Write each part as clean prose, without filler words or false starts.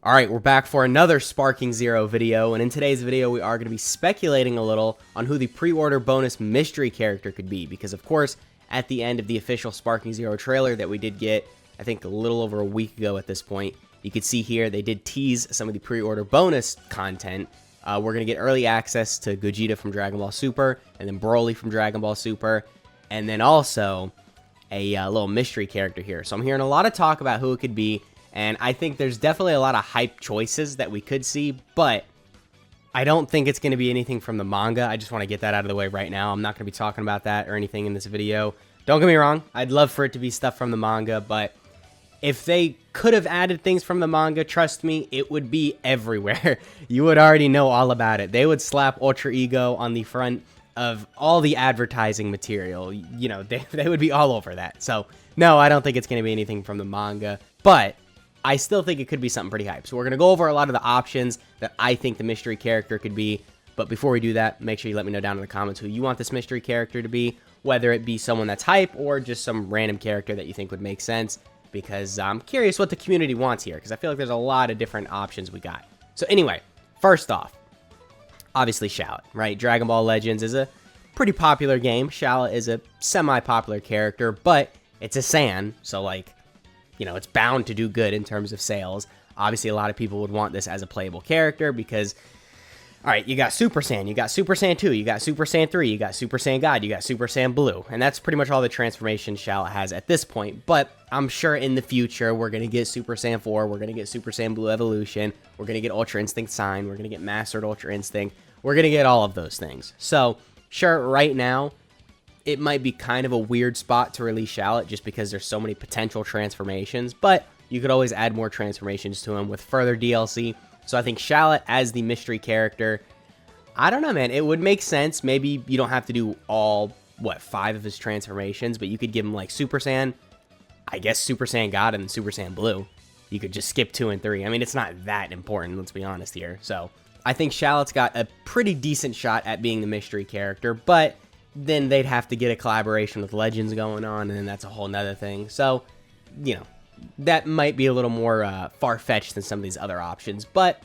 Alright, we're back for another Sparking Zero video, and in today's video we are going to be speculating a little on who the pre-order bonus mystery character could be, because of course, at the end of the official Sparking Zero trailer that we did get, I think a little over a week ago at this point, you could see here they did tease some of the pre-order bonus content. We're going to get early access to Gogeta from Dragon Ball Super, and then Broly from Dragon Ball Super, and then also a little mystery character here. So I'm hearing a lot of talk about who it could be, and I think there's definitely a lot of hype choices that we could see, but I don't think it's going to be anything from the manga. I just want to get that out of the way right now. I'm not going to be talking about that or anything in this video. Don't get me wrong, I'd love for it to be stuff from the manga, but if they could have added things from the manga, trust me, it would be everywhere. You would already know all about it. They would slap Ultra Ego on the front of all the advertising material. You know, they would be all over that. So, no, I don't think it's going to be anything from the manga, but I still think it could be something pretty hype. So we're going to go over a lot of the options that I think the mystery character could be. But before we do that, make sure you let me know down in the comments who you want this mystery character to be, whether it be someone that's hype or just some random character that you think would make sense, because I'm curious what the community wants here, because I feel like there's a lot of different options we got. So anyway, first off, obviously Shallot, right? Dragon Ball Legends is a pretty popular game. Shallot is a semi-popular character, but it's a Saiyan, so like, you know, it's bound to do good in terms of sales. Obviously, a lot of people would want this as a playable character because, all right, you got Super Saiyan, you got Super Saiyan 2, you got Super Saiyan 3, you got Super Saiyan God, you got Super Saiyan Blue, and that's pretty much all the transformations Shallot has at this point. But I'm sure in the future, we're going to get Super Saiyan 4, we're going to get Super Saiyan Blue Evolution, we're going to get Ultra Instinct Sign, we're going to get Mastered Ultra Instinct, we're going to get all of those things. So, sure, right now, it might be kind of a weird spot to release Shallot just because there's so many potential transformations, but you could always add more transformations to him with further DLC. So I think Shallot as the mystery character, I don't know, man. It would make sense. Maybe you don't have to do all, 5 of his transformations, but you could give him like Super Saiyan, I guess Super Saiyan God, and then Super Saiyan Blue. You could just skip 2 and 3. I mean, it's not that important, let's be honest here. So I think Shallot's got a pretty decent shot at being the mystery character, but then they'd have to get a collaboration with Legends going on, and then that's a whole nother thing. So, you know, that might be a little more far-fetched than some of these other options, but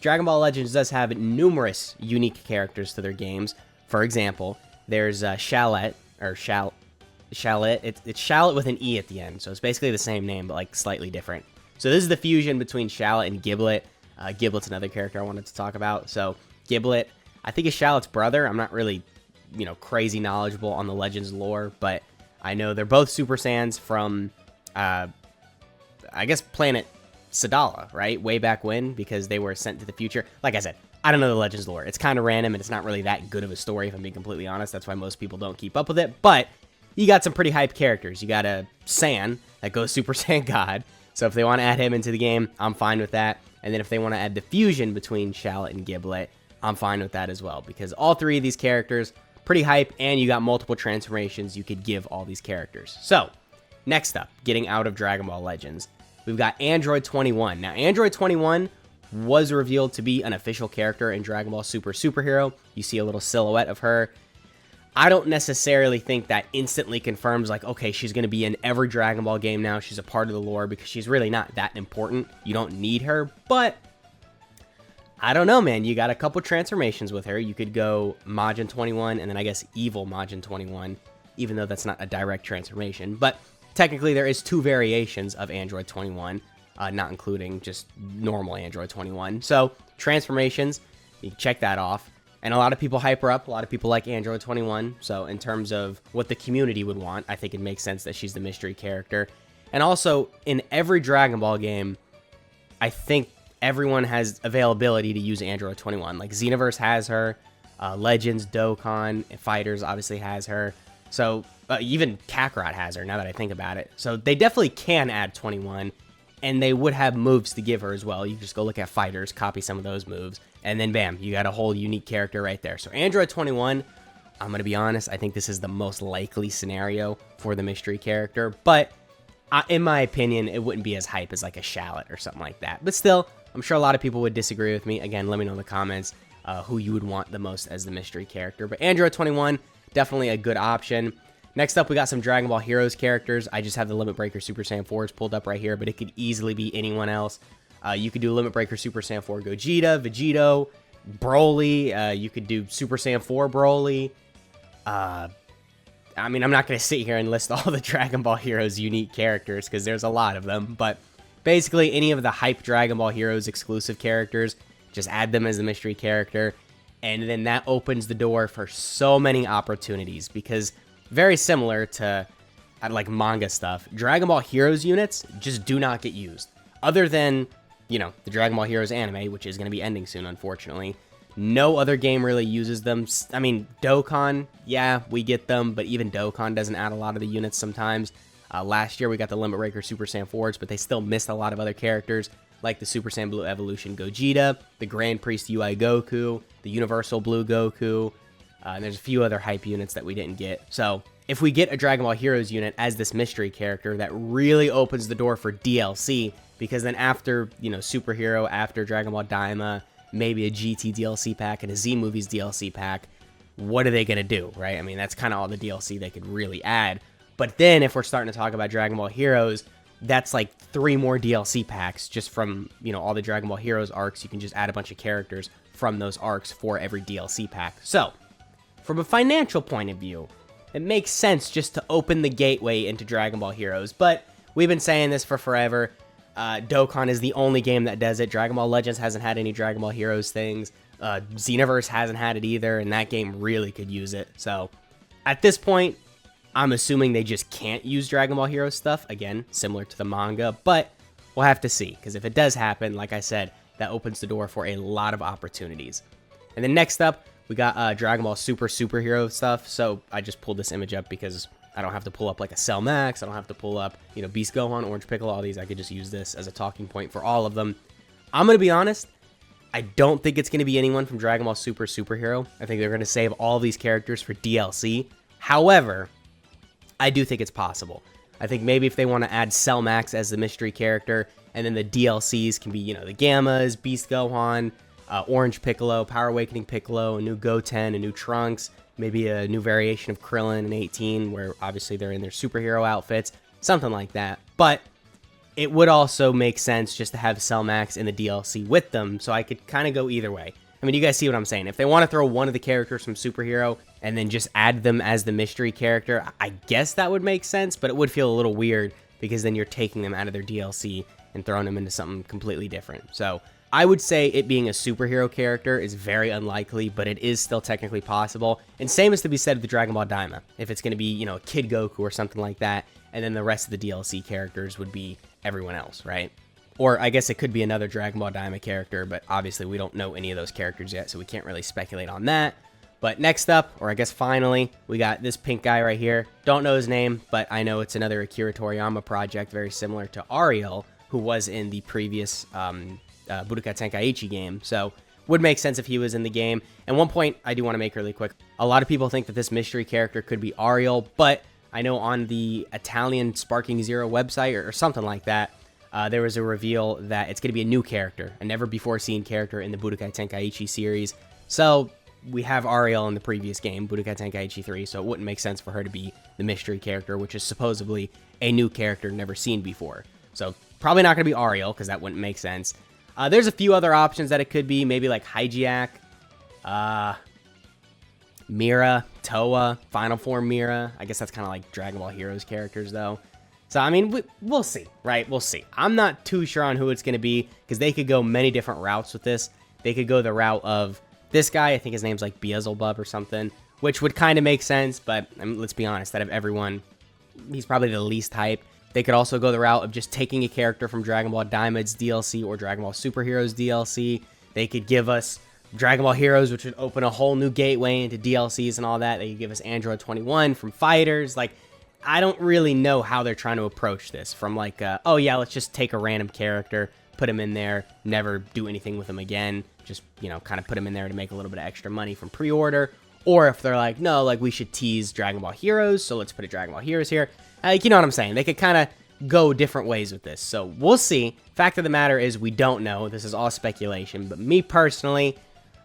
Dragon Ball Legends does have numerous unique characters to their games. For example, there's Shallot, or Shallot. It's Shallot with an E at the end, so it's basically the same name, but like slightly different. So this is the fusion between Shallot and Giblet. Giblet's another character I wanted to talk about. So Giblet, I think, is Shallot's brother. I'm not really, you know, crazy knowledgeable on the Legends lore, but I know they're both Super Saiyans from, I guess, planet Sadala, right? Way back when, because they were sent to the future. Like I said, I don't know the Legends lore. It's kind of random, and it's not really that good of a story, if I'm being completely honest. That's why most people don't keep up with it, but you got some pretty hype characters. You got a Saiyan that goes Super Saiyan God, so if they want to add him into the game, I'm fine with that. And then if they want to add the fusion between Shallot and Giblet, I'm fine with that as well, because all three of these characters, pretty hype, and you got multiple transformations you could give all these characters. So, next up, getting out of Dragon Ball Legends, we've got Android 21. Now, Android 21 was revealed to be an official character in Dragon Ball Super Superhero. You see a little silhouette of her. I don't necessarily think that instantly confirms, like, okay, she's going to be in every Dragon Ball game now. She's a part of the lore, because she's really not that important. You don't need her, but I don't know, man. You got a couple transformations with her. You could go Majin 21, and then I guess Evil Majin 21, even though that's not a direct transformation. But technically, there is 2 variations of Android 21, not including just normal Android 21. So, transformations, you can check that off. And a lot of people hype her up. A lot of people like Android 21. So, in terms of what the community would want, I think it makes sense that she's the mystery character. And also, in every Dragon Ball game, I think everyone has availability to use Android 21. Like, Xenoverse has her, Legends, Dokkan, Fighters obviously has her. So, even Kakarot has her, now that I think about it. So, they definitely can add 21, and they would have moves to give her as well. You just go look at Fighters, copy some of those moves, and then bam, you got a whole unique character right there. So, Android 21, I'm going to be honest, I think this is the most likely scenario for the mystery character, but in my opinion, it wouldn't be as hype as like a Shallot or something like that. But still, I'm sure a lot of people would disagree with me. Again, let me know in the comments who you would want the most as the mystery character. But Android 21, definitely a good option. Next up, we got some Dragon Ball Heroes characters. I just have the Limit Breaker Super Saiyan 4s pulled up right here, but it could easily be anyone else. You could do Limit Breaker Super Saiyan 4 Gogeta, Vegito, Broly. You could do Super Saiyan 4 Broly. I mean, I'm not going to sit here and list all the Dragon Ball Heroes unique characters because there's a lot of them, but basically any of the hype Dragon Ball Heroes exclusive characters, just add them as a mystery character, and then that opens the door for so many opportunities because very similar to like manga stuff, Dragon Ball Heroes units just do not get used. Other than, you know, the Dragon Ball Heroes anime, which is going to be ending soon, unfortunately. No other game really uses them. I mean, Dokkan, yeah, we get them, but even Dokkan doesn't add a lot of the units sometimes. Last year, we got the Limit Breaker Super Saiyan 4s, but they still missed a lot of other characters, like the Super Saiyan Blue Evolution Gogeta, the Grand Priest UI Goku, the Universal Blue Goku, and there's a few other hype units that we didn't get. So, if we get a Dragon Ball Heroes unit as this mystery character, that really opens the door for DLC, because then after, you know, Superhero, after Dragon Ball Daima, maybe a GT DLC pack and a Z Movies DLC pack, what are they going to do, right? I mean, that's kind of all the DLC they could really add. But then if we're starting to talk about Dragon Ball Heroes, that's like 3 more DLC packs just from, you know, all the Dragon Ball Heroes arcs. You can just add a bunch of characters from those arcs for every DLC pack. So, from a financial point of view, it makes sense just to open the gateway into Dragon Ball Heroes. But we've been saying this for forever. Dokkan is the only game that does it. Dragon Ball Legends hasn't had any Dragon Ball Heroes things. Xenoverse hasn't had it either, and that game really could use it. So, at this point, I'm assuming they just can't use Dragon Ball Heroes stuff. Again, similar to the manga, but we'll have to see. Because if it does happen, like I said, that opens the door for a lot of opportunities. And then next up, we got Dragon Ball Superhero stuff. So, I just pulled this image up because I don't have to pull up like a Cell Max. I don't have to pull up, you know, Beast Gohan, Orange Piccolo, all these. I could just use this as a talking point for all of them. I'm going to be honest. I don't think it's going to be anyone from Dragon Ball Superhero. I think they're going to save all of these characters for DLC. However, I do think it's possible. I think maybe if they want to add Cell Max as the mystery character, and then the DLCs can be, you know, the Gammas, Beast Gohan, Orange Piccolo, Power Awakening Piccolo, a new Goten, a new Trunks, maybe a new variation of Krillin in 18, where obviously they're in their superhero outfits, something like that. But it would also make sense just to have Cell Max in the DLC with them, so I could kind of go either way. I mean, you guys see what I'm saying. If they want to throw one of the characters from Superhero and then just add them as the mystery character, I guess that would make sense, but it would feel a little weird because then you're taking them out of their DLC and throwing them into something completely different. So I would say it being a superhero character is very unlikely, but it is still technically possible. And same is to be said of the Dragon Ball Daima. If it's going to be, you know, a Kid Goku or something like that, and then the rest of the DLC characters would be everyone else, right? Or I guess it could be another Dragon Ball Daima character, but obviously we don't know any of those characters yet, so we can't really speculate on that. But next up, or I guess finally, we got this pink guy right here. Don't know his name, but I know it's another Akira Toriyama project, very similar to Ariel, who was in the previous Budokai Tenkaichi game. So would make sense if he was in the game. And one point I do want to make really quick. A lot of people think that this mystery character could be Ariel, but I know on the Italian Sparking Zero website or something like that, there was a reveal that it's going to be a new character, a never-before-seen character in the Budokai Tenkaichi series. So we have Ariel in the previous game, Budokai Tenkaichi 3, so it wouldn't make sense for her to be the mystery character, which is supposedly a new character never seen before. So probably not going to be Ariel, because that wouldn't make sense. There's a few other options that it could be, maybe like Hygiak, Mira, Toa, Final Form Mira. I guess that's kind of like Dragon Ball Heroes characters, though. So, I mean, we'll see, right? We'll see. I'm not too sure on who it's going to be, because they could go many different routes with this. They could go the route of this guy, I think his name's like Beelzebub or something, which would kind of make sense, but I mean, let's be honest, out of everyone, he's probably the least hype. They could also go the route of just taking a character from Dragon Ball Daima's DLC or Dragon Ball Superheroes DLC. They could give us Dragon Ball Heroes, which would open a whole new gateway into DLCs and all that. They could give us Android 21 from Fighters. Like, I don't really know how they're trying to approach this. From like, oh yeah, let's just take a random character, put him in there, never do anything with him again. Just, you know, kind of put him in there to make a little bit of extra money from pre-order. Or if they're like, no, like we should tease Dragon Ball Heroes, so let's put a Dragon Ball Heroes here. Like, you know what I'm saying? They could kind of go different ways with this. So we'll see. Fact of the matter is we don't know. This is all speculation. But me personally,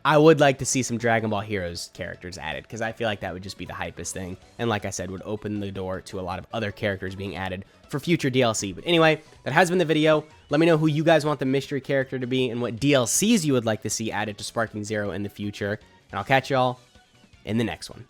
I would like to see some Dragon Ball Heroes characters added, because I feel like that would just be the hypest thing. And like I said, would open the door to a lot of other characters being added for future DLC. But anyway, that has been the video. Let me know who you guys want the mystery character to be and what DLCs you would like to see added to Sparking Zero in the future. And I'll catch y'all in the next one.